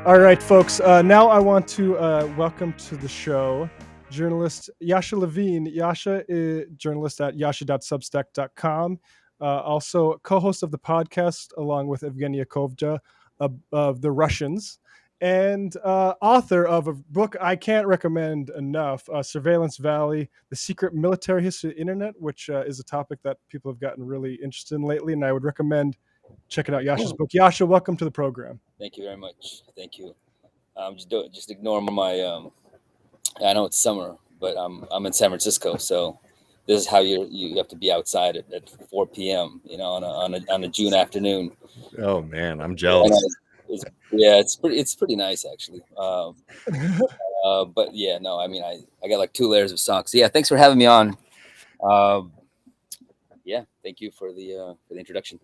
All right, folks. Now I want to welcome to the show journalist Yasha Levine. Yasha is journalist at yasha.substack.com. Also co-host of the podcast along with Evgeny Kovja of The Russians, and author of a book I can't recommend enough, Surveillance Valley, The Secret Military History of the Internet, which is a topic that people have gotten really interested in lately, and I would recommend checking out Yasha's book. Yasha, welcome to the program. Thank you very much. Thank you. Just ignore my. I know it's summer, but I'm in San Francisco, so this is how you have to be outside at 4 p.m. On a June afternoon. Oh man, I'm And jealous. it's pretty nice actually. But yeah, no, I mean I got like 2 layers of socks. Yeah, thanks for having me on. Um, yeah, thank you for the introduction.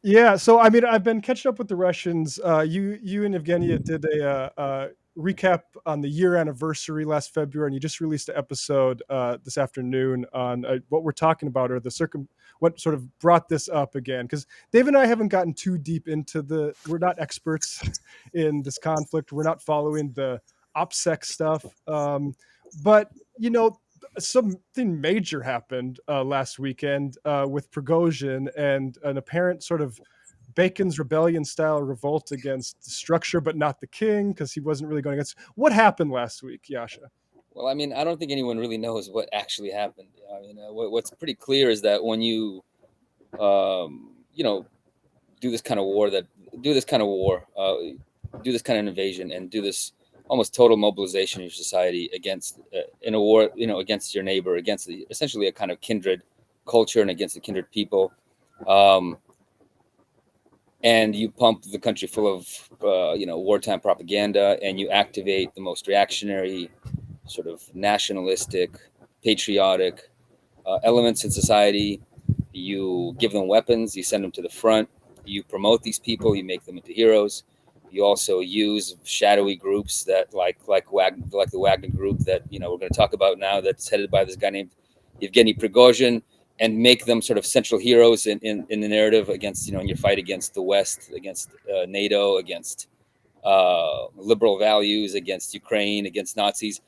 Yeah, so I mean, I've been catching up with the Russians. You and Evgenia did a recap on the year anniversary last February, and you just released an episode this afternoon on what we're talking about, or what sort of brought this up again. Because Dave and I haven't gotten too deep into we're not experts in this conflict. We're not following the OPSEC stuff, but you know, something major happened last weekend with Prigozhin and an apparent sort of Bacon's rebellion style revolt against the structure, but not the king, because he wasn't really going against. What happened last week, Yasha? Well, I mean, I don't think anyone really knows what actually happened. I mean, what's pretty clear is that when you know, do this kind of war, do this kind of invasion, and do this almost total mobilization of your society against in a war, against your neighbor, against essentially a kind of kindred culture and against the kindred people. Um, and you pump the country full of wartime propaganda, and you activate the most reactionary, sort of nationalistic, patriotic elements in society. You give them weapons, you send them to the front, you promote these people, you make them into heroes. You also use shadowy groups that like the Wagner group that we're going to talk about now, that's headed by this guy named Yevgeny Prigozhin, and make them sort of central heroes in the narrative against in your fight against the West, against NATO, against liberal values, against Ukraine, against Nazis.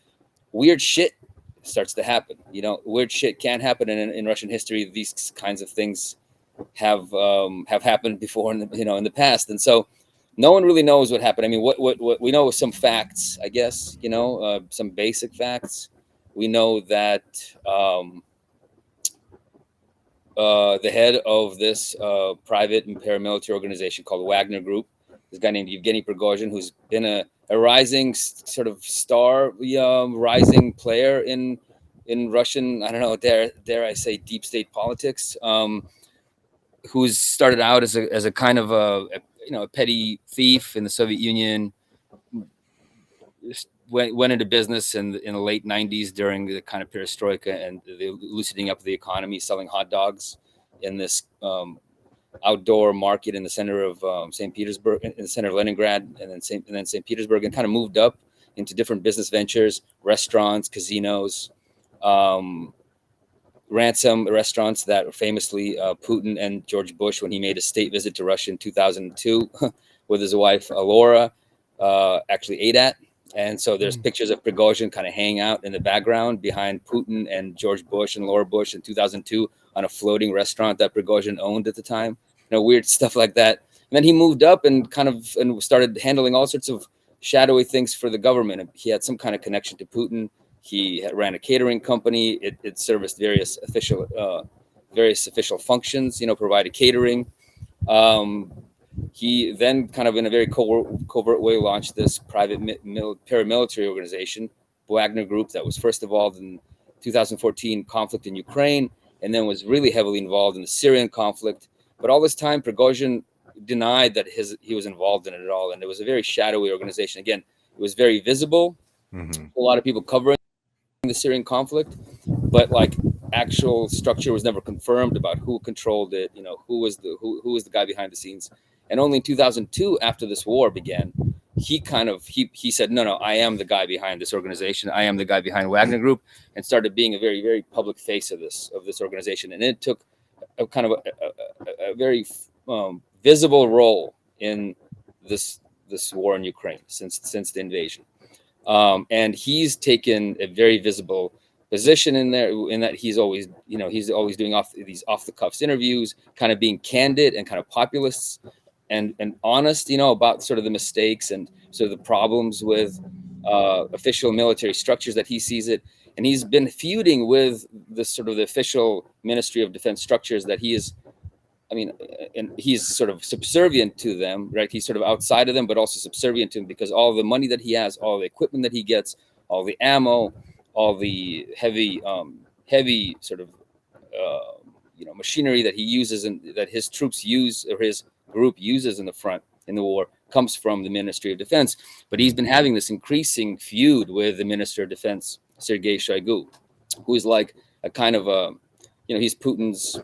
Weird shit starts to happen. Weird shit can happen in Russian history. These kinds of things have happened before in the past, and so no one really knows what happened. I mean, what we know is some facts, I guess. Some basic facts. We know that the head of this private and paramilitary organization called the Wagner Group, this guy named Yevgeny Prigozhin, who's been a rising sort of star, rising player in Russian, I don't know, dare I say, deep state politics, who's started out as a kind of a petty thief in the Soviet Union, went into business in the late 90s during the kind of perestroika and the loosening up of the economy, selling hot dogs in this outdoor market in the center of St. Petersburg, in the center of Leningrad, and then St. Petersburg, and kind of moved up into different business ventures, restaurants, casinos, ransom restaurants that famously Putin and George Bush, when he made a state visit to Russia in 2002 with his wife Laura, actually ate at. And so there's pictures of Prigozhin kind of hanging out in the background behind Putin and George Bush and Laura Bush in 2002 on a floating restaurant that Prigozhin owned at the time. Weird stuff like that. And then he moved up and started handling all sorts of shadowy things for the government. He had some kind of connection to Putin. He ran a catering company. It serviced various official functions. Provided catering. He then, kind of in a very covert way, launched this private paramilitary organization, Wagner Group, that was first involved in 2014 conflict in Ukraine, and then was really heavily involved in the Syrian conflict. But all this time, Prigozhin denied that he was involved in it at all, and it was a very shadowy organization. Again, it was very visible. A lot of people covering the Syrian conflict, but actual structure was never confirmed about who controlled it. Who was the guy behind the scenes. And only in 2002, after this war began, he said, no, I am the guy behind this organization. I am the guy behind Wagner Group, and started being a very, very public face of this organization. And it took a very visible role in this this war in Ukraine since the invasion. And he's taken a very visible position in there, in that he's always doing these off the cuffs interviews, kind of being candid and kind of populist and honest, about sort of the mistakes and sort of the problems with official military structures that he sees it. And he's been feuding with the sort of the official Ministry of Defense structures that he is, and he's sort of subservient to them, right? He's sort of outside of them, but also subservient to them, because all the money that he has, all the equipment that he gets, all the ammo, all the heavy sort of machinery that he uses and that his troops use, or his group uses in the front in the war, comes from the Ministry of Defense. But he's been having this increasing feud with the Minister of Defense, Sergei Shoigu, who is like a kind of a, he's Putin's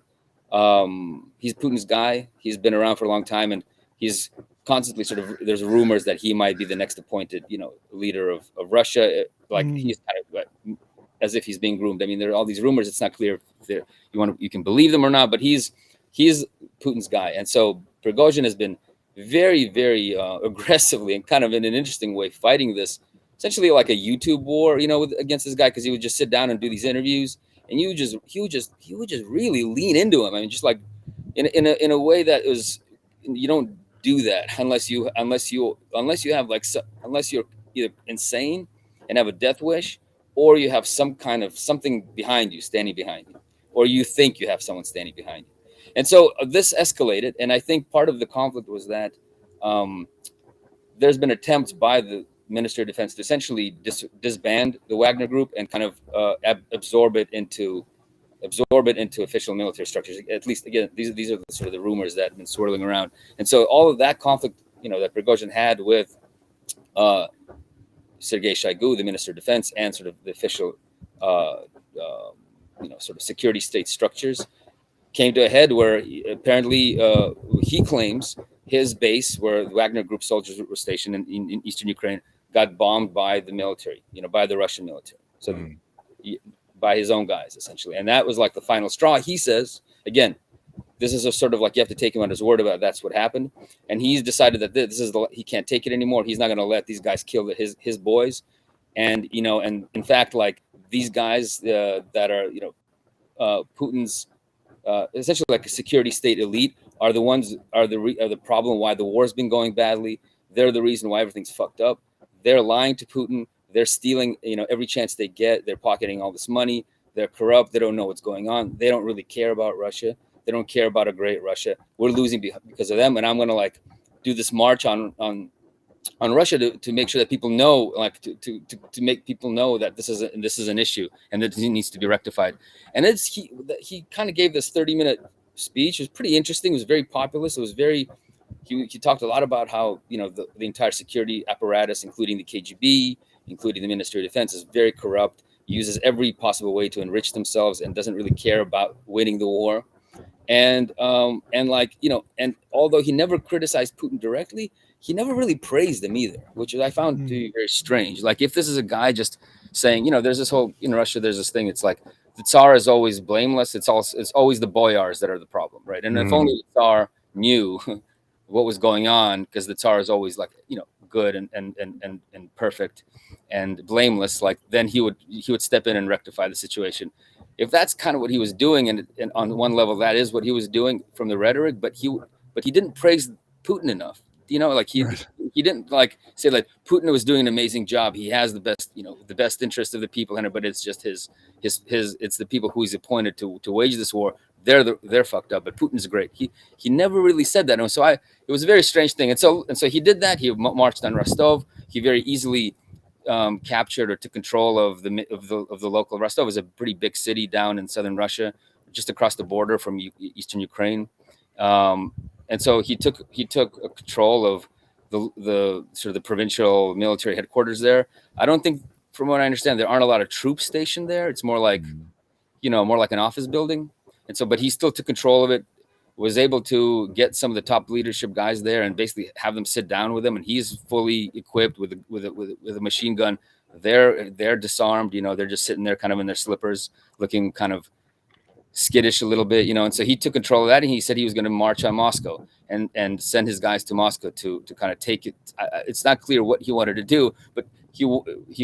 guy. He's been around for a long time, and he's constantly sort of, there's rumors that he might be the next appointed, leader of Russia. Like he's kind of as if he's being groomed. I mean, there are all these rumors. It's not clear if you can believe them or not, but he's Putin's guy. And so Prigozhin has been very, very aggressively and kind of in an interesting way fighting this, essentially like a YouTube war, against this guy, because he would just sit down and do these interviews, and he would just really lean into him. I mean, just like in a way that was, you don't do that unless you're either insane and have a death wish, or you have some kind of something behind you, standing behind you, or you think you have someone standing behind you. And so this escalated, and I think part of the conflict was that there's been attempts by the Ministry of Defense to essentially disband the Wagner group and kind of absorb it into official military structures. At least, again, these are sort of the rumors that have been swirling around. And so all of that conflict, that Prigozhin had with Sergei Shoigu, the Minister of Defense, and sort of the official, sort of security state structures, came to a head where apparently he claims his base, where the Wagner Group soldiers were stationed in eastern Ukraine, got bombed by the military, by the Russian military. So by his own guys, essentially. And that was like the final straw. He says, again, this is a sort of like, you have to take him on his word about that's what happened. And he's decided that he can't take it anymore. He's not going to let these guys kill his boys. And, and in fact, like these guys that are, Putin's, essentially like a security state elite are the problem why the war's been going badly. They're the reason why everything's fucked up. They're lying to Putin. They're stealing, every chance they get. They're pocketing all this money. They're corrupt. They don't know what's going on. They don't really care about Russia. They don't care about a great Russia. We're losing because of them. And I'm going to like do this march on Russia to make sure that people know, like to make people know that this is an issue and that it needs to be rectified. And he kind of gave this 30-minute speech. It was pretty interesting. It was very populist. It was very, he talked a lot about how, the entire security apparatus, including the KGB, including the Ministry of Defense, is very corrupt, uses every possible way to enrich themselves, and doesn't really care about winning the war. And like, and although he never criticized Putin directly, he never really praised him either, which I found to be very strange. Like, if this is a guy just saying, there's this whole, in Russia, there's this thing, it's like the Tsar is always blameless. It's always the boyars that are the problem, right? And if only the Tsar knew what was going on, because the Tsar is always like, good and perfect and blameless, like then he would step in and rectify the situation. If that's kind of what he was doing, and on one level that is what he was doing from the rhetoric, but he didn't praise Putin enough. Like he didn't like say like Putin was doing an amazing job. He has the best interest of the people in it, but it's just his it's the people who he's appointed to wage this war. They're fucked up, but Putin's great. He never really said that. And so it was a very strange thing. And so he did that. He marched on Rostov. He very easily captured or took control of the local. Rostov is a pretty big city down in southern Russia, just across the border from eastern Ukraine. And so he took control of the sort of the provincial military headquarters there. I don't think, from what I understand, there aren't a lot of troops stationed there. It's more like, more like an office building. And so, but he still took control of it, was able to get some of the top leadership guys there and basically have them sit down with him. And he's fully equipped with a machine gun. They're disarmed. They're just sitting there kind of in their slippers, looking kind of skittish a little bit, and so he took control of that, and he said he was going to march on Moscow and send his guys to Moscow to kind of take it. It's not clear what he wanted to do, but he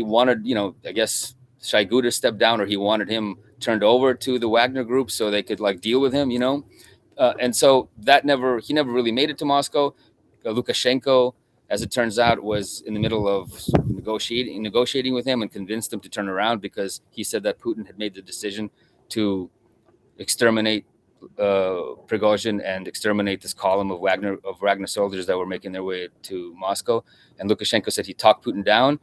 wanted, I guess Shoigu to step down, or he wanted him turned over to the Wagner group so they could like deal with him, and so he never really made it to Moscow. Lukashenko, as it turns out, was in the middle of negotiating with him and convinced him to turn around, because he said that Putin had made the decision to exterminate Prigozhin and exterminate this column of Wagner soldiers that were making their way to Moscow. And Lukashenko said he talked Putin down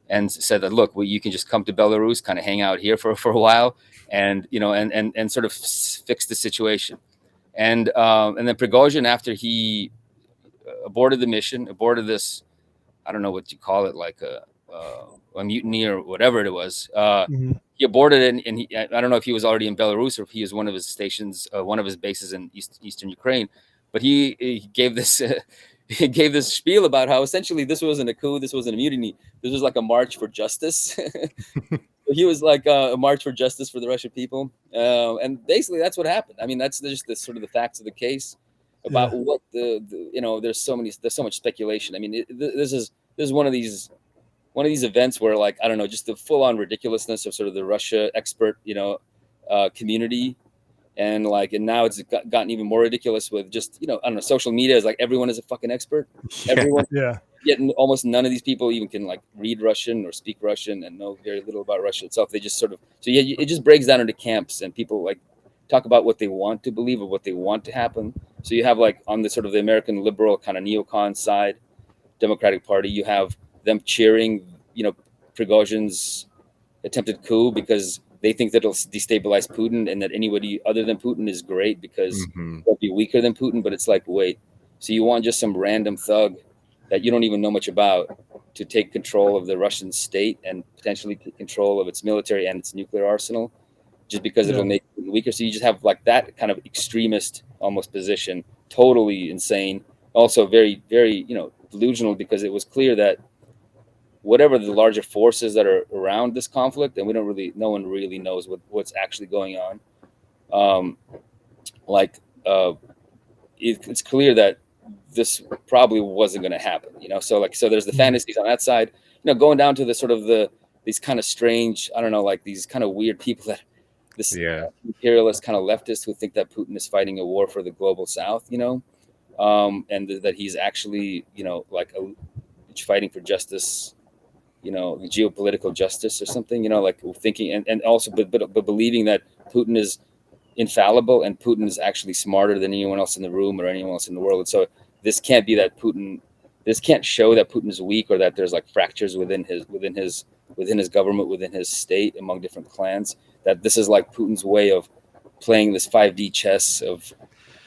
and said that, look, you can just come to Belarus, kind of hang out here for a while, and and sort of fix the situation. And then Prigozhin, after he aborted the mission, aborted this, I don't know what you call it, like a mutiny or whatever it was. He aborted it, and I don't know if he was already in Belarus or if he was one of his stations, one of his bases in eastern Ukraine. But he gave this he gave this spiel about how essentially this wasn't a coup, this wasn't a mutiny, this was like a march for justice. He was like a march for justice for the Russian people, and basically that's what happened. I mean, that's just the sort of the facts of the case about what there's so much speculation. I mean, this is one of these events where, like, I don't know, just the full-on ridiculousness of sort of the Russia expert community, and now it's gotten even more ridiculous with just I don't know, social media is like everyone is a fucking expert. Everyone, yet almost none of these people even can like read Russian or speak Russian and know very little about Russia itself. They just sort of it just breaks down into camps, and people like talk about what they want to believe or what they want to happen. So you have like on the sort of the American liberal kind of neocon side, Democratic Party, you have them cheering, Prigozhin's attempted coup because they think that it'll destabilize Putin and that anybody other than Putin is great because they'll be weaker than Putin. But it's like, wait, so you want just some random thug that you don't even know much about to take control of the Russian state and potentially take control of its military and its nuclear arsenal just because it'll make Putin weaker. So you just have like that kind of extremist almost position, totally insane. Also very, very, delusional, because it was clear that whatever the larger forces that are around this conflict, and no one really knows what's actually going on. It's clear that this probably wasn't going to happen, So there's the fantasies on that side, going down to the sort of these kind of strange, I don't know, like these kind of weird people that this imperialist kind of leftist who think that Putin is fighting a war for the global South, and that he's actually, fighting for justice, geopolitical justice or something, like thinking and also but believing that Putin is infallible and Putin is actually smarter than anyone else in the room or anyone else in the world. And so this can't be that this can't show that Putin is weak or that there's like fractures within his government, within his state, among different clans, that this is like Putin's way of playing this 5D chess of,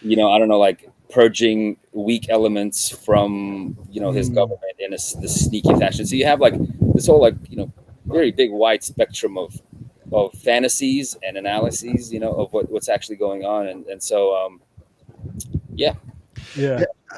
I don't know, like purging weak elements from, his government in this sneaky fashion. So you have like this whole like, very big wide spectrum of fantasies and analyses, of what's actually going on. And so, yeah.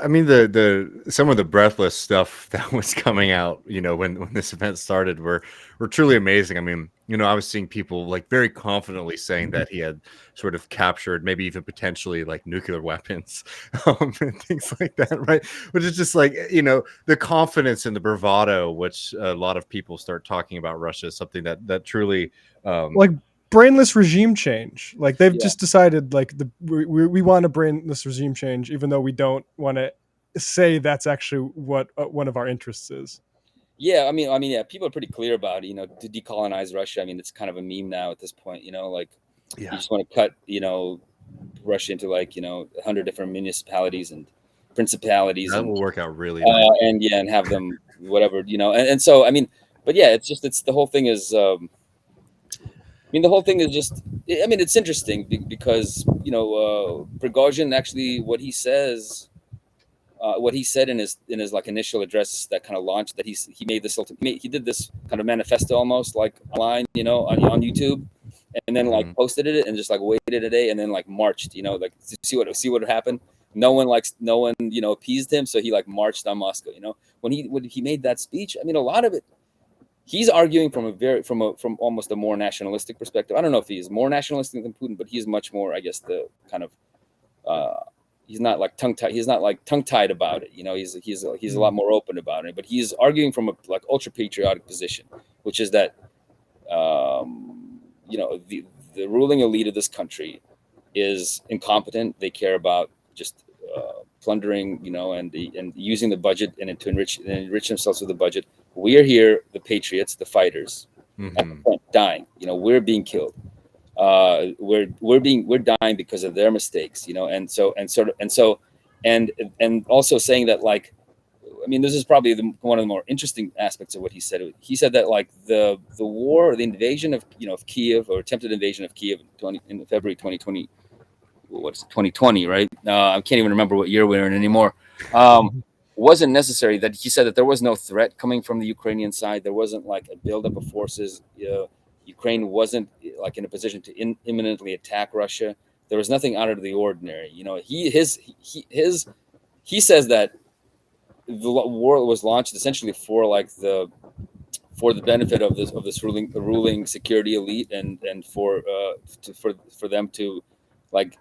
I mean, the some of the breathless stuff that was coming out, when this event started were truly amazing. I mean, I was seeing people like very confidently saying that he had sort of captured, maybe even potentially like nuclear weapons, and things like that, right? Which is just like, the confidence and the bravado, which a lot of people start talking about Russia, is something that truly like brainless regime change. Like they've just decided like we want a brainless regime change, even though we don't want to say that's actually what one of our interests is. Yeah, I mean, yeah, people are pretty clear about it, to decolonize Russia. I mean, it's kind of a meme now at this point, like you just want to cut, Russia into like, 100 different municipalities and principalities. That will work out really nice. And have them whatever, and so, I mean, but yeah, it's the whole thing is, the whole thing is just, it's interesting because, Prigozhin actually, what he said in his like initial address that kind of launched, that he made this, he did this kind of manifesto almost like online, on YouTube, and then like posted it and just like waited a day and then like marched, like to see what happened. No one appeased him, so he like marched on Moscow. When he made that speech, I mean, a lot of it he's arguing from almost a more nationalistic perspective. I don't know if he's more nationalistic than Putin, but he's much more, I guess, the kind of he's not like tongue tied. He's not like tongue tied about it. You know, he's a lot more open about it. But he's arguing from a like ultra patriotic position, which is that you know, the ruling elite of this country is incompetent. They care about just plundering, you know, and using the budget and to enrich themselves with the budget. We are here, the patriots, the fighters, at the front, dying. You know, we're being killed. We're dying because of their mistakes. You know, and also saying that, like, I mean, this is probably one of the more interesting aspects of what he said. He said that, like, the war, the invasion of, you know, of Kiev, or attempted invasion of Kiev in February 2020. What's 2020, right? I can't even remember what year we're in anymore. Wasn't necessary. That he said that there was no threat coming from the Ukrainian side. There wasn't like a buildup of forces. Ukraine wasn't like in a position to imminently attack Russia. There was nothing out of the ordinary. You know, he says that the war was launched essentially for the benefit of this ruling security elite, and for them to like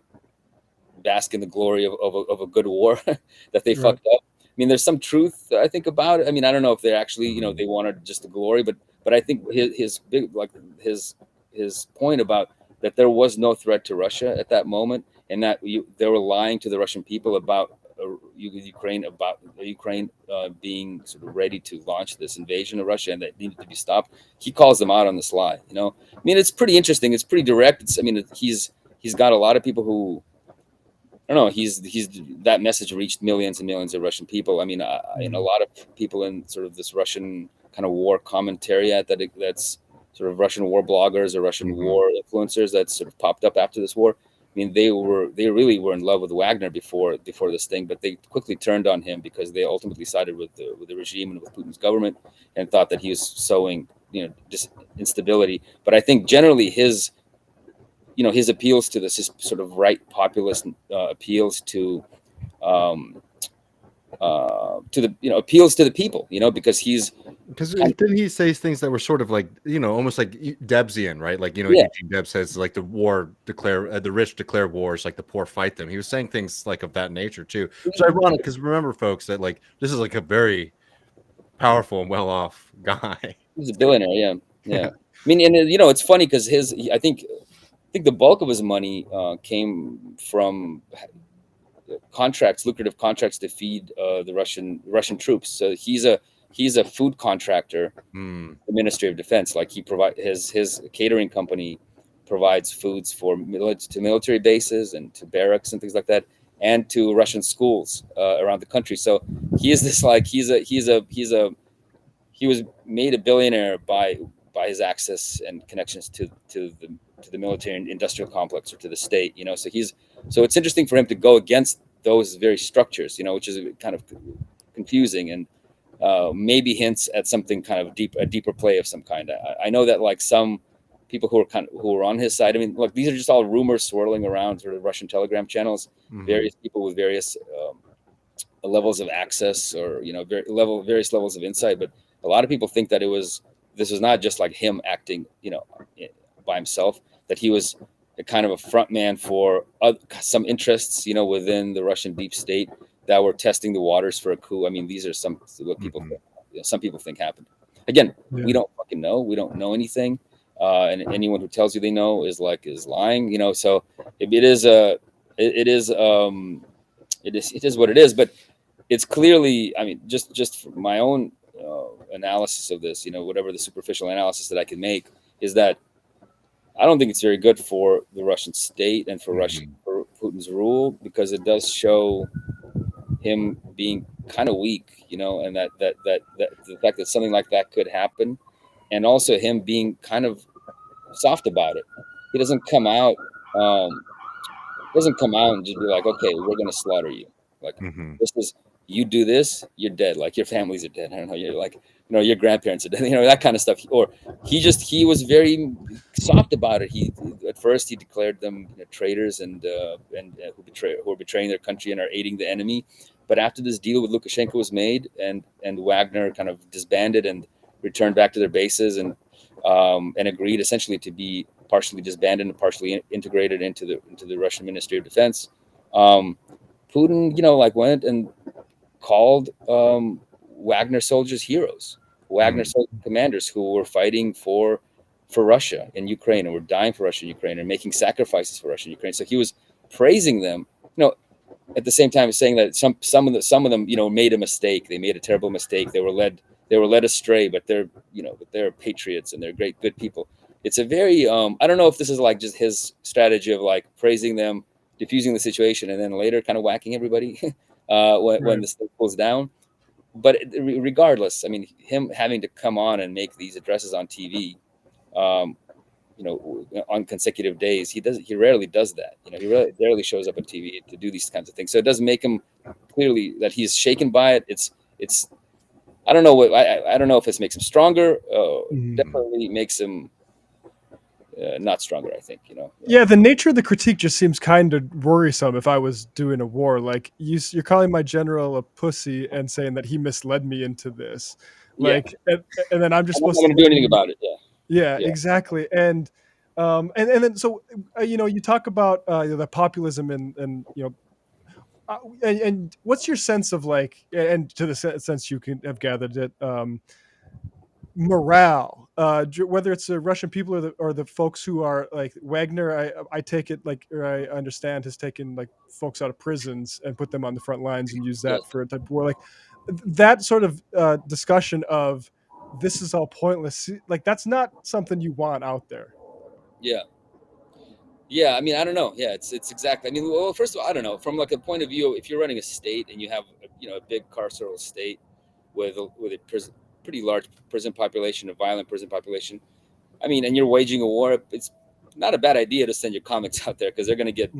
bask in the glory of a good war that they fucked up. I mean, there's some truth, I think, about it. I mean, I don't know if they're actually, you know, they wanted just the glory, but I think his point about that there was no threat to Russia at that moment, and that they were lying to the Russian people about Ukraine being sort of ready to launch this invasion of Russia, and that needed to be stopped. He calls them out on the sly. You know, I mean, it's pretty interesting. It's pretty direct. He's got a lot of people who, I don't know. That message reached millions and millions of Russian people. I mean, and a lot of people in sort of this Russian kind of war commentariat that's sort of Russian war bloggers or Russian war influencers that sort of popped up after this war. I mean, they really were in love with Wagner before this thing, but they quickly turned on him because they ultimately sided with the regime and with Putin's government, and thought that he was sowing, you know, just instability. But I think generally his appeals to this sort of right populist appeals to the, you know, appeals to the people, you know, because didn't he say things that were sort of like, you know, almost like Debsian, right? Like, you know, yeah. Eugene Debs says, like, the rich declare wars, like the poor fight them. He was saying things like of that nature too. It's ironic because remember, folks, that like this is like a very powerful and well-off guy. He's a billionaire. Yeah. I mean, and you know, it's funny because I think the bulk of his money came from lucrative contracts to feed the Russian troops. So he's a food contractor, the Ministry of Defense. Like, he his catering company provides foods to military bases and to barracks and things like that, and to Russian schools around the country. So he is this, like, he was made a billionaire by his access and connections to the military and industrial complex, or to the state, you know. So it's interesting for him to go against those very structures, you know, which is kind of confusing, and maybe hints at something kind of a deeper play of some kind. I know that, like, some people who are on his side. I mean, look, these are just all rumors swirling around sort of Russian Telegram channels. Various people with various levels of access, or, you know, various levels of insight. But a lot of people think that this was not just like him acting, you know, by himself. That he was a kind of a front man for some interests, you know, within the Russian deep state that were testing the waters for a coup. I mean, these are what people think, you know, some people think happened. Again, we don't fucking know. We don't know anything. And anyone who tells you they know is lying, you know. So it is what it is. But it's clearly, I mean, just from my own analysis of this, you know, whatever the superficial analysis that I can make, is that I don't think it's very good for the Russian state and for for Putin's rule, because it does show him being kind of weak, you know, and that the fact that something like that could happen, and also him being kind of soft about it. He doesn't come out and just be like, okay, we're gonna slaughter you. Like, this is, you do this, you're dead. Like, your families are dead. I don't know. You're like, you know, your grandparents are dead. You know, that kind of stuff. Or he was very soft about it. At first he declared them, you know, traitors and who are betraying their country and are aiding the enemy. But after this deal with Lukashenko was made, and Wagner kind of disbanded, and returned back to their bases and agreed essentially to be partially disbanded and partially integrated into the Russian Ministry of Defense. Putin, like went and called Wagner soldiers heroes, Wagner commanders who were fighting for Russia in Ukraine and were dying for Russia in Ukraine and making sacrifices for Russia in Ukraine. So he was praising them, at the same time saying that some of them, made a mistake. They made a terrible mistake. They were led astray, but they're patriots and they're good people. It's a very I don't know if this is like just his strategy of like praising them, diffusing the situation, and then later kind of whacking everybody when the state pulls down. But regardless, I mean, him having to come on and make these addresses on TV, on consecutive days, he rarely does that. He rarely shows up on TV to do these kinds of things. So it does make him clearly that he's shaken by it. It's I don't know I don't know if this makes him stronger. Definitely makes him not stronger, I think. Yeah, the nature of the critique just seems kind of worrisome. If I was doing a war, like you're calling my general a pussy and saying that he misled me into this, like, and then I'm just supposed to do anything about it. Yeah, exactly. And then so you talk about the populism and and what's your sense of like, and to the sense you can have gathered it, morale, whether it's the Russian people or the folks who are like Wagner. I take it like, or I understand, has taken like folks out of prisons and put them on the front lines and use that for a type of war. Like that sort of discussion of this is all pointless. Like that's not something you want out there. Yeah, I mean, I don't know. Yeah, it's exactly. I mean, well, first of all, I don't know. From like a point of view, if you're running a state and you have a big carceral state with a pretty large prison population, a violent prison population, I mean, and you're waging a war, it's not a bad idea to send your comics out there because they're going to get,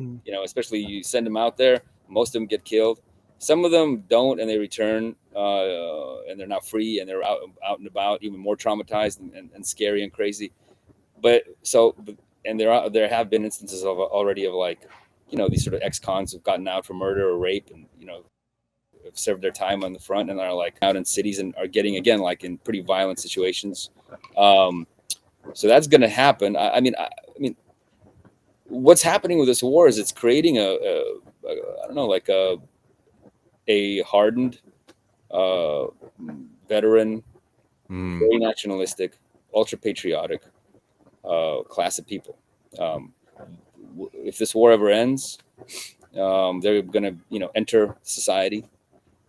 especially you send them out there, most of them get killed. Some of them don't, and they return, and they're not free, and they're out and about, even more traumatized and scary and crazy. And there have been instances already of like, these sort of ex-cons who've gotten out for murder or rape and, have served their time on the front and are like out in cities and are getting, again, like in pretty violent situations. So that's going to happen. I mean, what's happening with this war is it's creating I don't know, like a hardened, veteran, very nationalistic, ultra patriotic class of people. If this war ever ends, they're going to, enter society.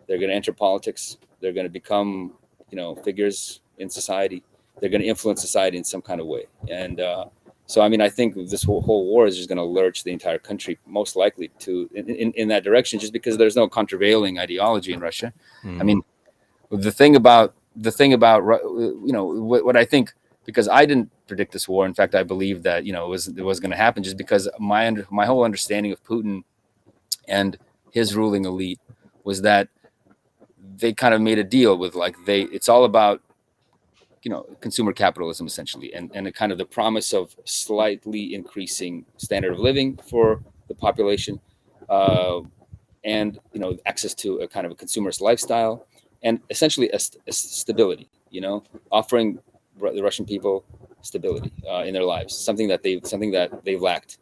They're going to enter politics. They're going to become, figures in society. They're going to influence society in some kind of way. And so, I mean, I think this whole war is just going to lurch the entire country, most likely to in that direction, just because there's no countervailing ideology in Russia. I mean, the thing about what I think, because I didn't predict this war. In fact, I believe that it was going to happen, just because my whole understanding of Putin and his ruling elite was that they kind of made a deal with it's all about consumer capitalism essentially, and a kind of the promise of slightly increasing standard of living for the population, and access to a kind of a consumerist lifestyle, and essentially a stability, offering the Russian people stability in their lives, something that they've lacked,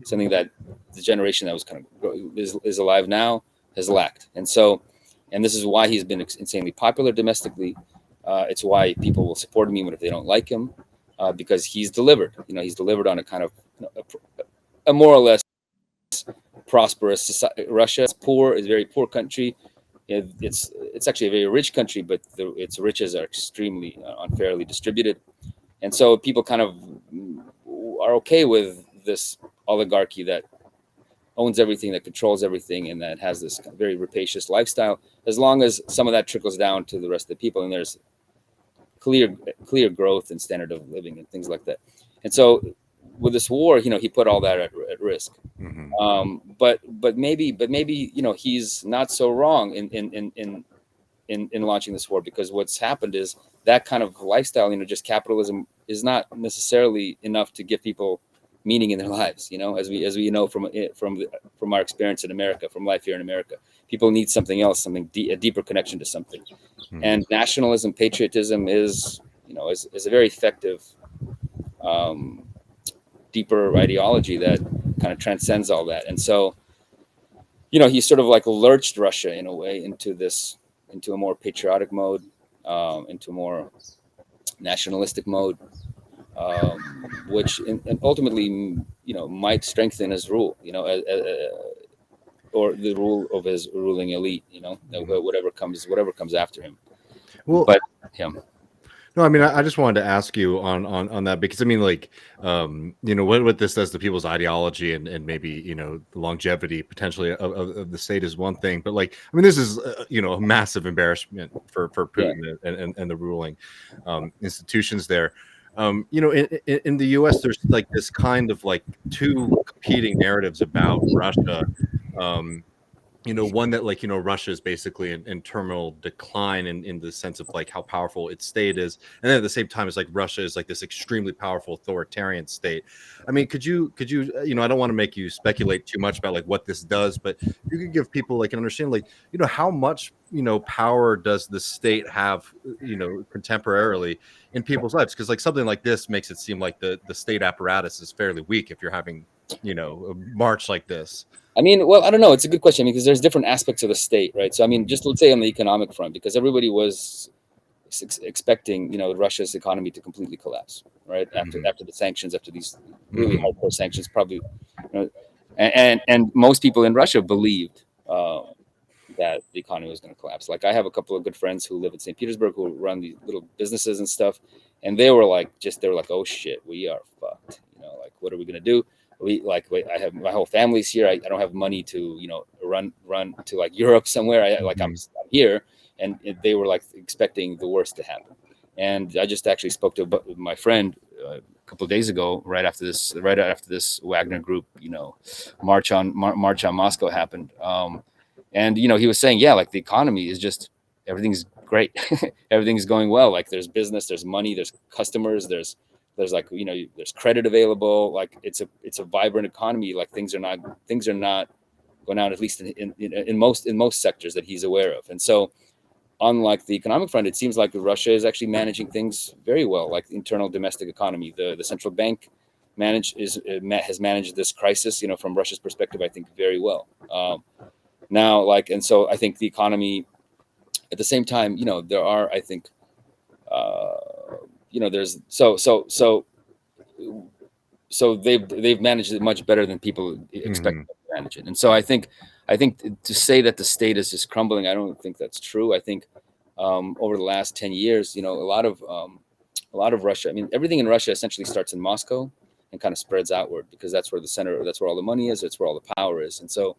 something that the generation that was kind of is alive now has lacked. And this is why he's been insanely popular domestically. It's why people will support him even if they don't like him, because he's delivered. He's delivered on a kind of a more or less prosperous society. Russia is poor, is a very poor country. It's actually a very rich country, but its riches are extremely unfairly distributed, and so people kind of are okay with this oligarchy that owns everything, that controls everything, and that has this very rapacious lifestyle, as long as some of that trickles down to the rest of the people, and there's clear growth and standard of living and things like that. And so with this war, he put all that at risk. But maybe he's not so wrong in launching this war, because what's happened is that kind of lifestyle, just capitalism, is not necessarily enough to give people meaning in their lives, as we know from our experience in America, from life here in America. People need something else, something a deeper connection to something. And nationalism, patriotism is a very effective, deeper ideology that kind of transcends all that. And so, he sort of like lurched Russia in a way into a more patriotic mode, into a more nationalistic mode, which and ultimately, might strengthen his rule, or the rule of his ruling elite, whatever comes after him. Well, But yeah. No, I mean, I just wanted to ask you on that, because I mean, like, what this does to people's ideology and maybe, the longevity potentially of the state is one thing, but like, I mean, this is, a massive embarrassment for Putin and the ruling institutions there. In the US, there's like this kind of like two competing narratives about Russia. One that, like, Russia is basically in terminal decline in the sense of like how powerful its state is, and then at the same time it's like Russia is like this extremely powerful authoritarian state. I mean, could you I don't want to make you speculate too much about like what this does, but you could give people like an understanding, like, how much power does the state have contemporarily in people's lives, because like something like this makes it seem like the state apparatus is fairly weak if you're having a march like this. I mean, well, I don't know. It's a good question because there's different aspects of the state, right? So, I mean, just let's say on the economic front, because everybody was expecting, Russia's economy to completely collapse, right? After the sanctions, after these really hardcore sanctions, probably, and most people in Russia believed that the economy was going to collapse. Like, I have a couple of good friends who live in St. Petersburg who run these little businesses and stuff, and they were like, oh shit, we are fucked. Like, what are we going to do? I have my whole family's here. I don't have money to, run to like Europe somewhere. I'm here, and they were like expecting the worst to happen. And I just actually spoke to my friend a couple of days ago, right after this Wagner group, march on Moscow happened. And he was saying, yeah, like the economy is just, everything's great, everything's going well. Like there's business, there's money, there's customers, there's like, there's credit available. Like it's a vibrant economy. Like things are not going out, at least in most sectors that he's aware of. And so, on like the economic front, it seems like Russia is actually managing things very well, like the internal domestic economy. The central bank has managed this crisis, from Russia's perspective, I think very well. Now, like, and so I think the economy, at the same time, there are, I think, there's so they've managed it much better than people expect them to manage it. And so I think to say that the state is just crumbling, I don't think that's true. I think over the last 10 years, a lot of Russia, I mean, everything in Russia essentially starts in Moscow and kind of spreads outward, because that's where that's where all the money is, that's where all the power is. And so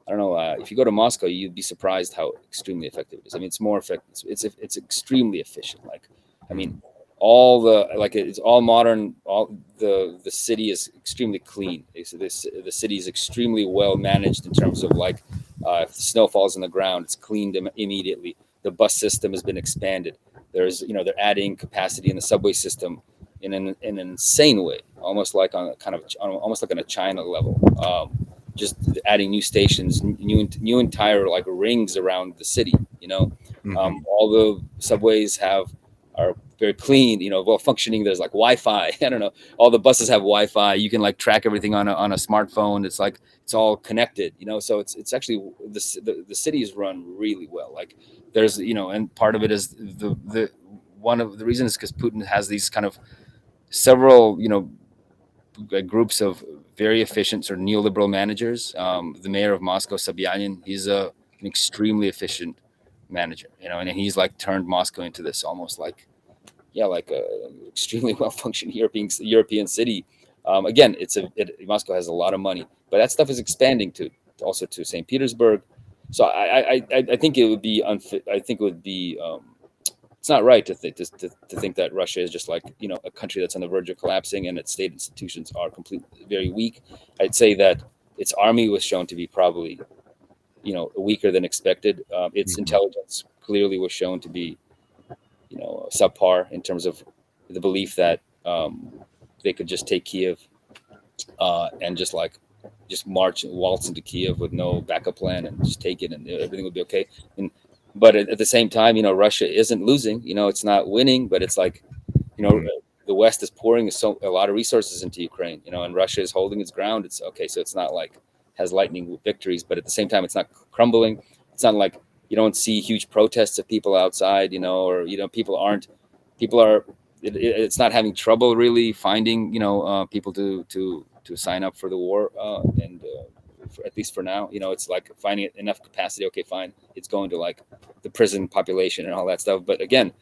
I don't know, if you go to Moscow, you'd be surprised how extremely effective it is. I mean, it's more effective. It's extremely efficient. Like, I mean, it's all modern. All the city is extremely clean. The city is extremely well managed in terms of like, if the snow falls on the ground, it's cleaned immediately. The bus system has been expanded. They're adding capacity in the subway system in an insane way, almost like on a China level. Just adding new stations, new entire like rings around the city. All the subways are very clean, well functioning. There's like Wi-Fi. I don't know. All the buses have Wi-Fi. You can like track everything on a smartphone. It's like it's all connected. So it's actually the city is run really well. Like there's and part of it is the one of the reasons is because Putin has these kind of several groups of very efficient sort of neoliberal managers. The mayor of Moscow, Sobyanin, he's an extremely efficient manager, and he's like turned Moscow into this almost like a extremely well functioning European city. Again, Moscow has a lot of money, but that stuff is expanding also to St. Petersburg. So I think it would be unfit. I think it would be it's not right to think that Russia is just like a country that's on the verge of collapsing and its state institutions are completely very weak. I'd say that its army was shown to be probably weaker than expected. Its intelligence clearly was shown to be subpar in terms of the belief that they could just take Kiev and just like just waltz into Kiev with no backup plan and just take it, and everything would be okay. And but at the same time, Russia isn't losing. It's not winning, but it's like, the West is pouring a lot of resources into Ukraine. And Russia is holding its ground. It's okay, so it's not like has lightning victories, but at the same time, it's not crumbling. It's not like you don't see huge protests of people outside, or people are. It's not having trouble really finding people to sign up for the war, and at least for now, it's like finding enough capacity. Okay, fine, it's going to like the prison population and all that stuff. But again,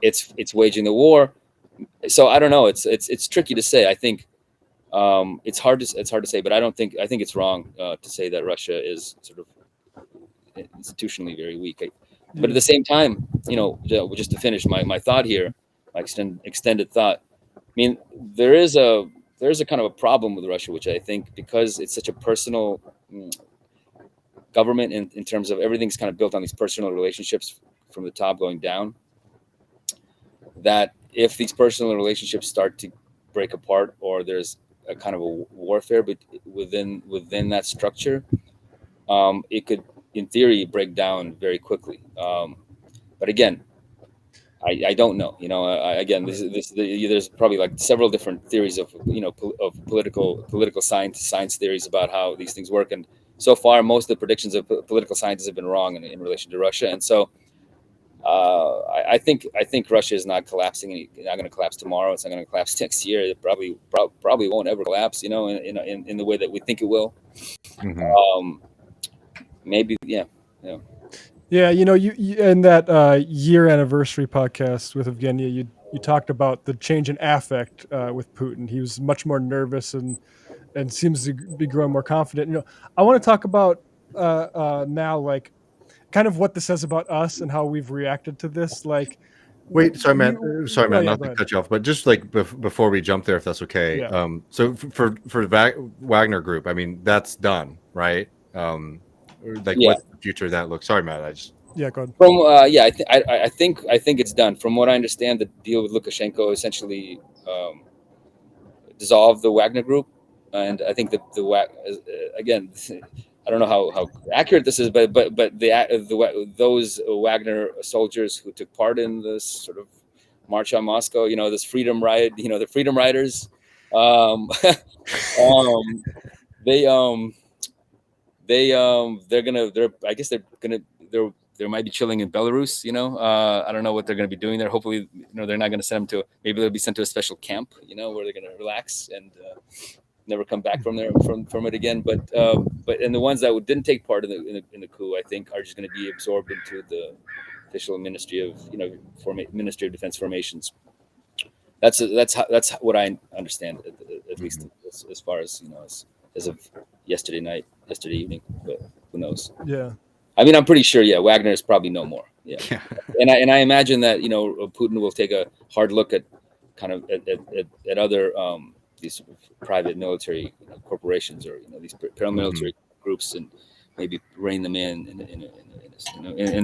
it's waging the war. So I don't know. It's tricky to say. I think it's hard to say, but I think it's wrong to say that Russia is sort of institutionally very weak. But at the same time, just to finish my thought here, my extended thought. I mean, there is a kind of a problem with Russia, which I think, because it's such a personal government in terms of everything's kind of built on these personal relationships from the top going down, that if these personal relationships start to break apart, or there's a kind of a warfare but within that structure, it could, in theory, break down very quickly. But again, I don't know. Again, there's probably like several different theories of of political science theories about how these things work, and so far most of the predictions of political scientists have been wrong in relation to Russia, and so. I think Russia is not collapsing. Not going to collapse tomorrow. It's not going to collapse next year. It probably won't ever collapse. In the way that we think it will. Mm-hmm. Maybe, yeah. Yeah, you in that year anniversary podcast with Evgeny, you talked about the change in affect with Putin. He was much more nervous and seems to be growing more confident. I want to talk about now, like, kind of what this says about us and how we've reacted to this. Like, Wait, sorry, Matt. Sorry, Matt, yeah, not to cut you off, but just like before we jump there, if that's okay. Yeah. So for the Wagner Group, I mean, that's done, right? Like, Yeah. what's the future of that look? Sorry, Matt. Yeah, go ahead. From I think it's done. From what I understand, the deal with Lukashenko essentially dissolved the Wagner Group, and I think again. I don't know how accurate this is, but those Wagner soldiers who took part in this sort of march on Moscow, this freedom ride, the Freedom Riders, they might be chilling in Belarus. I don't know what they're going to be doing there. Hopefully, they're not going to send them maybe they'll be sent to a special camp, where they're going to relax and never come back from it again. But and the ones that didn't take part in the coup, I think, are just going to be absorbed into the official Ministry of Ministry of Defense formations. That's what I understand, at least as far as as of yesterday evening. But who knows? Yeah. I mean, I'm pretty sure. Yeah, Wagner is probably no more. Yeah, and I imagine that Putin will take a hard look at kind of at other. These private military corporations, or these paramilitary groups, and maybe rein them in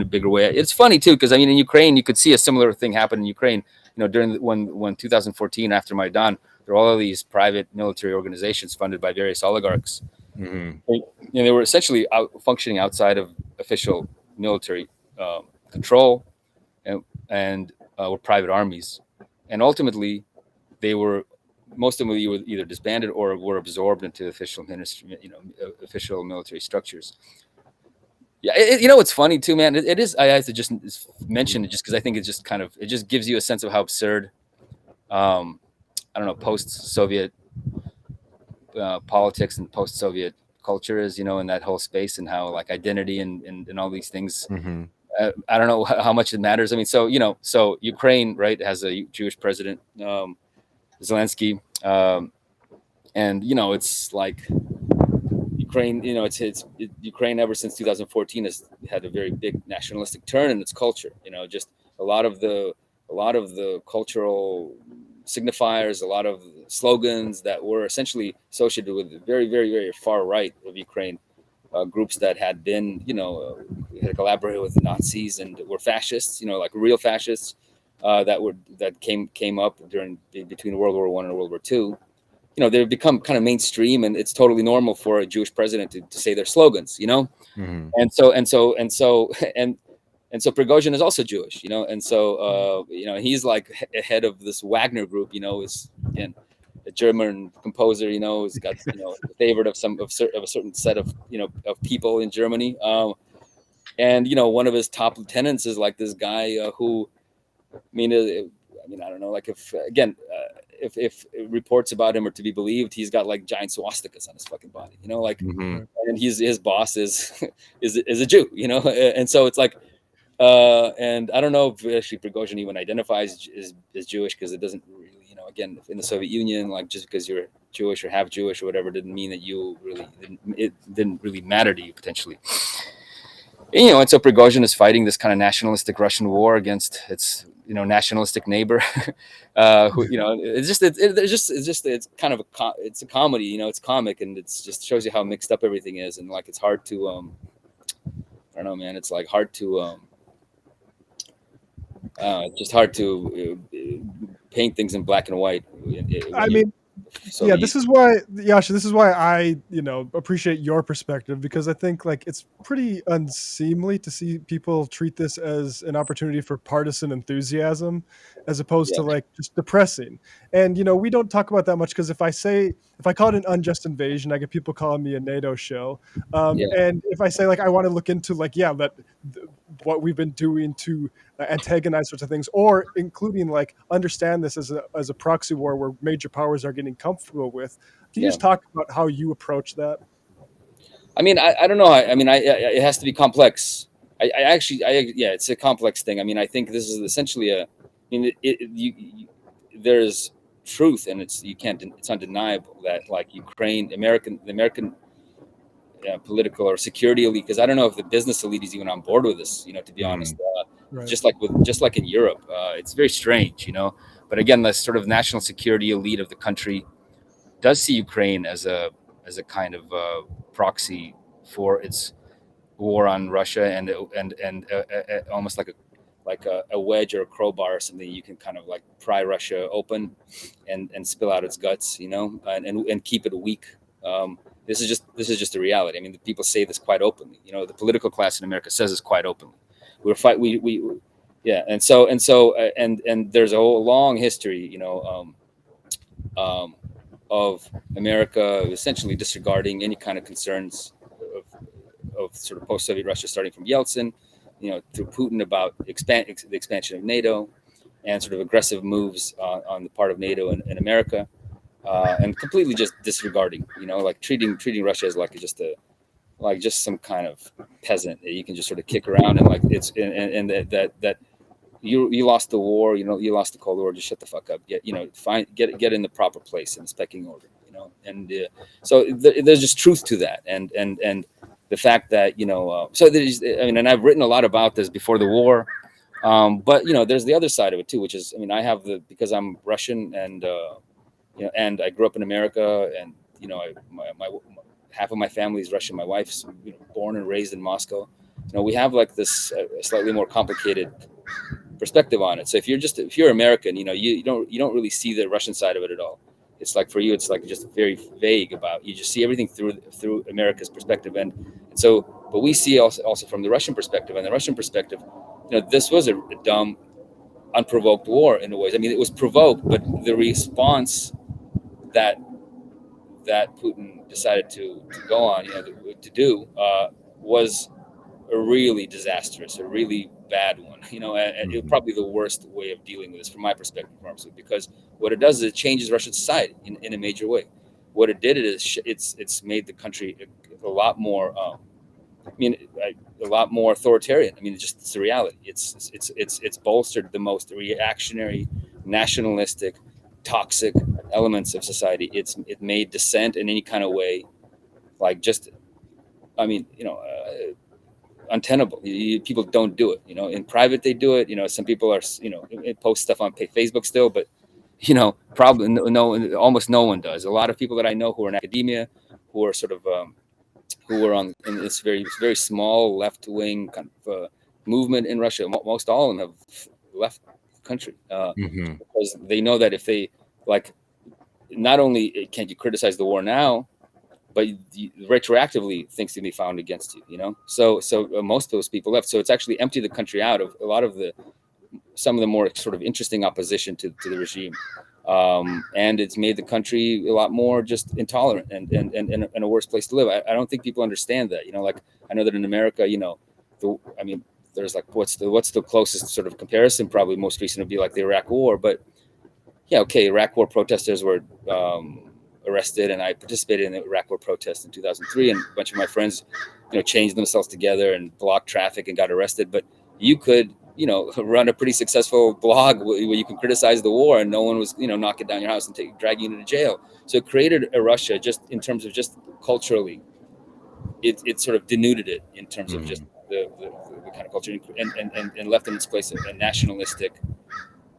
a bigger way. It's funny too, because I mean, in Ukraine, you could see a similar thing happen in Ukraine. During when 2014, after Maidan, there were all of these private military organizations funded by various oligarchs. They were essentially functioning outside of official military control, and were private armies, and ultimately they were. Most of them were either disbanded or were absorbed into official ministry, official military structures. Yeah, it's funny too, man. It is. I have to just mention it just because I think it just gives you a sense of how absurd, I don't know, post-Soviet politics and post-Soviet culture is, in that whole space, and how like identity and all these things. I don't know how much it matters. I mean, so Ukraine, right, has a Jewish president. Zelensky, and it's like Ukraine. Ukraine ever since 2014 has had a very big nationalistic turn in its culture. Just a lot of the cultural signifiers, a lot of slogans that were essentially associated with the very, very, very far right of Ukraine, groups that had been, had collaborated with the Nazis and were fascists, like real fascists. That came up between World War I and World War II. they've become kind of mainstream, and it's totally normal for a Jewish president to say their slogans, Mhm. and so and so Prigozhin is also Jewish, and so he's like head of this Wagner group, is again a German composer, who's got favored of a certain set of of people in Germany, and one of his top lieutenants is like this guy who, I don't know, like if reports about him are to be believed, he's got like giant swastikas on his fucking body, like, Mhm. and his boss is is a Jew, and so it's like, and I don't know if actually Prigozhin even identifies as Jewish, because it doesn't really, again, in the Soviet Union, like just because you're Jewish or half Jewish or whatever didn't mean that it didn't really matter to you potentially. And so Prigozhin is fighting this kind of nationalistic Russian war against its nationalistic neighbor, who it's kind of it's a comedy, it's comic, and it's just shows you how mixed up everything is, and like it's hard to I don't know, man, it's like hard to just hard to paint things in black and white. I mean, yeah, this is why, Yasha, this is why I, appreciate your perspective, because I think like it's pretty unseemly to see people treat this as an opportunity for partisan enthusiasm as opposed to like just depressing. And we don't talk about that much, because if I call it an unjust invasion, I get people calling me a NATO shill. And if I say like I want to look into like what we've been doing to antagonize sorts of things, or including like understand this as a proxy war where major powers are getting comfortable with. Can you just talk about how you approach that? I mean, I don't know. It has to be complex. It's a complex thing. I mean, I think this is essentially there's truth, and it's undeniable that like the American political or security elite, because I don't know if the business elite is even on board with this, to be honest. Right. Just like in Europe, it's very strange, But again, the sort of national security elite of the country does see Ukraine as a kind of proxy for its war on Russia, and almost like a wedge or a crowbar or something you can kind of like pry Russia open and spill out its guts, and keep it weak. This is just a reality. I mean, the people say this quite openly. The political class in America says this quite openly. Yeah, and there's a whole long history, of America essentially disregarding any kind of concerns of sort of post-Soviet Russia, starting from Yeltsin, through Putin, about the expansion of NATO, and sort of aggressive moves on the part of NATO and America, and completely just disregarding, like treating Russia as like just some kind of peasant that you can just sort of kick around, and like it's and that you lost the war, you lost the Cold War, just shut the fuck up, get in the proper place in the pecking order, and so there's just truth to that, and the fact that so there's, and I've written a lot about this before the war, but there's the other side of it too, which is, I have because I'm Russian, and and I grew up in America, and my half of my family is Russian. My wife's born and raised in Moscow. We have like this slightly more complicated perspective on it. So if you're American, you don't really see the Russian side of it at all. It's like, for you, it's like just very vague about, you just see everything through America's perspective, and so, but we see also from the Russian perspective, and the Russian perspective, this was a dumb, unprovoked war in a way. I mean, it was provoked, but the response that Putin decided to go on, to do, was a really disastrous, a really bad one, and it probably the worst way of dealing with this from my perspective, because what it does is it changes Russian society in a major way. What it did is it's made the country a lot more, a lot more authoritarian. I mean, it's the reality. It's bolstered the most reactionary, nationalistic, toxic elements of society. It made dissent in any kind of way, like just, untenable. People don't do it. In private they do it. Some people are, post stuff on Facebook still, but probably no, almost no one does. A lot of people that I know who are in academia, who are sort of who are in this very small left wing kind of movement in Russia. Most all of them have left the country because they know that if they, like, not only can't you criticize the war now, but retroactively things can be found against you. You know, so most of those people left. So it's actually emptied the country out of a lot of some of the more sort of interesting opposition to the regime. And it's made the country a lot more just intolerant and a worse place to live. I don't think people understand that. You know, like I know that in America, you know, there's like what's the closest sort of comparison? Probably most recent would be like the Iraq War. But yeah, okay, Iraq War protesters were arrested, and I participated in the Iraq War protest in 2003, and a bunch of my friends, you know, changed themselves together and blocked traffic and got arrested. But you could, you know, run a pretty successful blog where you can criticize the war and no one was, you know, knocking down your house and dragging you into jail. So it created a Russia just in terms of just culturally, it sort of denuded it in terms of just the kind of culture and left in its place a nationalistic,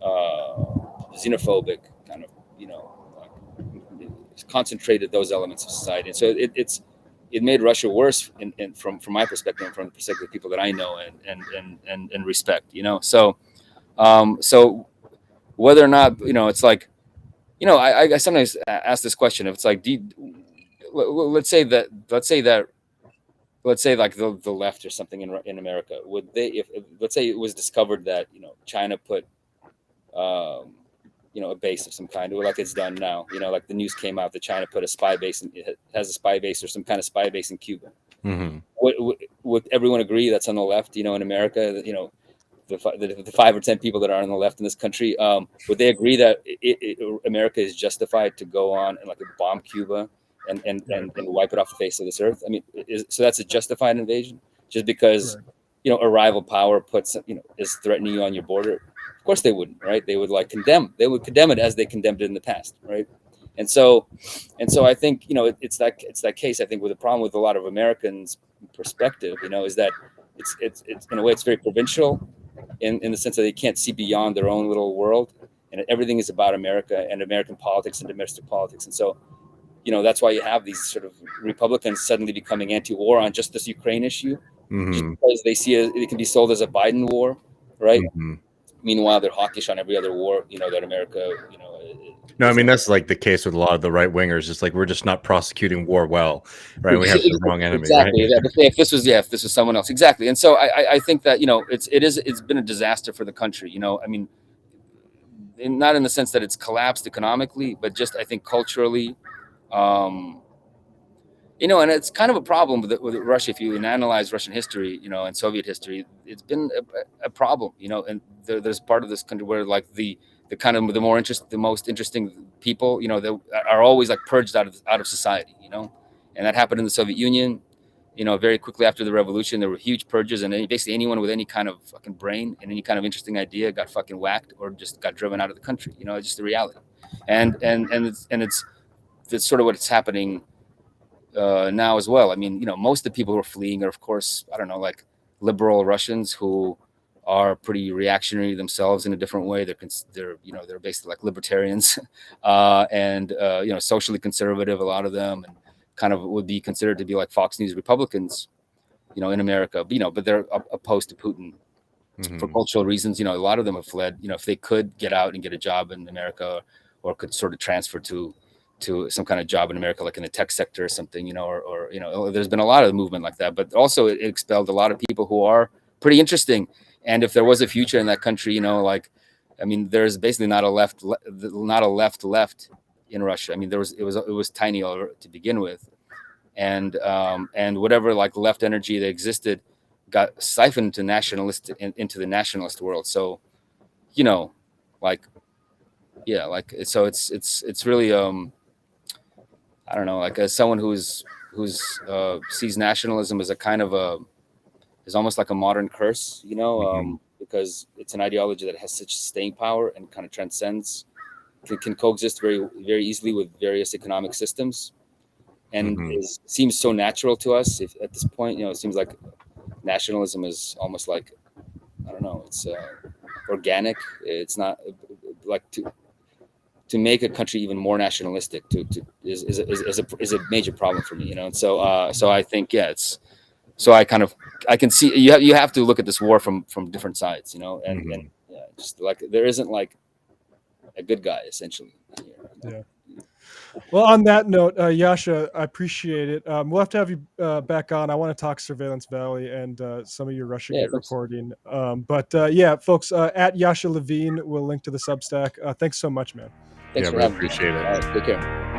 xenophobic kind of, you know, concentrated those elements of society. And so it made Russia worse from my perspective and from the perspective of people that I know and respect, you know. So so whether or not, you know, it's like, you know, I sometimes ask this question. If it's like, let's say like the left or something in America, would they, if let's say it was discovered that, you know, China put you know, a base of some kind, like it's done now, you know, like the news came out that China put a spy base, and it has a spy base or some kind of spy base in Cuba. Would everyone agree that's on the left, you know, in America, you know, the 5 or 10 people that are on the left in this country, would they agree that America is justified to go on and like bomb Cuba and wipe it off the face of this earth? I mean, so that's a justified invasion just because, you know, a rival power puts, you know, is threatening you on your border? Of course they wouldn't, right? They would condemn it as they condemned it in the past, right? And so I think, you know, it's that case. I think with the problem with a lot of Americans' perspective, you know, is that it's in a way it's very provincial in the sense that they can't see beyond their own little world, and everything is about America and American politics and domestic politics. And so, you know, that's why you have these sort of Republicans suddenly becoming anti-war on just this Ukraine issue, just because they see it can be sold as a Biden war, right? Meanwhile, they're hawkish on every other war, you know, that America, you know. No, I mean, that's like the case with a lot of the right wingers. It's like, we're just not prosecuting war well, right? We have the wrong enemy. Exactly. Right? If this was someone else. Exactly. And so I think that, you know, it's been a disaster for the country, you know. I mean, not in the sense that it's collapsed economically, but just, I think, culturally, you know, and it's kind of a problem with Russia. If you analyze Russian history, you know, and Soviet history, it's been a problem, you know. And there's part of this country where like the most interesting people, you know, that are always like purged out of society, you know. And that happened in the Soviet Union, you know. Very quickly after the revolution, there were huge purges, and basically anyone with any kind of fucking brain and any kind of interesting idea got fucking whacked or just got driven out of the country. You know, it's just the reality. And it's sort of what's happening now as well. I mean, you know, most of the people who are fleeing are, of course, I don't know, like liberal Russians who are pretty reactionary themselves in a different way. They're you know, they're basically like libertarians, and you know, socially conservative, a lot of them, and kind of would be considered to be like Fox News Republicans, you know, in America. But, you know, but they're opposed to Putin for cultural reasons. You know, a lot of them have fled. You know, if they could get out and get a job in America, or could sort of transfer to some kind of job in America, like in the tech sector or something, you know, or you know, there's been a lot of movement like that. But also it expelled a lot of people who are pretty interesting. And if there was a future in that country, you know, like, I mean, there's basically not a left in Russia. I mean, it was tiny to begin with, and whatever like left energy that existed got siphoned into the nationalist world. So, you know, like, yeah, like, so it's really I don't know, like, as someone who's sees nationalism as a kind of is almost like a modern curse, you know, because it's an ideology that has such staying power and kind of transcends, can coexist very, very easily with various economic systems, and seems so natural to us. If at this point, you know, it seems like nationalism is almost like, I don't know, it's organic. It's not like to make a country even more nationalistic is a major problem for me, you know. And so I think, yeah, it's, so I can see you have to look at this war from different sides, you know, and yeah, just like there isn't like a good guy essentially here. Yeah. Well, on that note, Yasha, I appreciate it. We'll have to have you back on. I want to talk Surveillance Valley and some of your Yeah, Russiagate reporting. But yeah, folks, at Yasha Levine, we'll link to the Substack. Thanks so much, man. thanks Yeah, for really having me. appreciate it. All right, take care.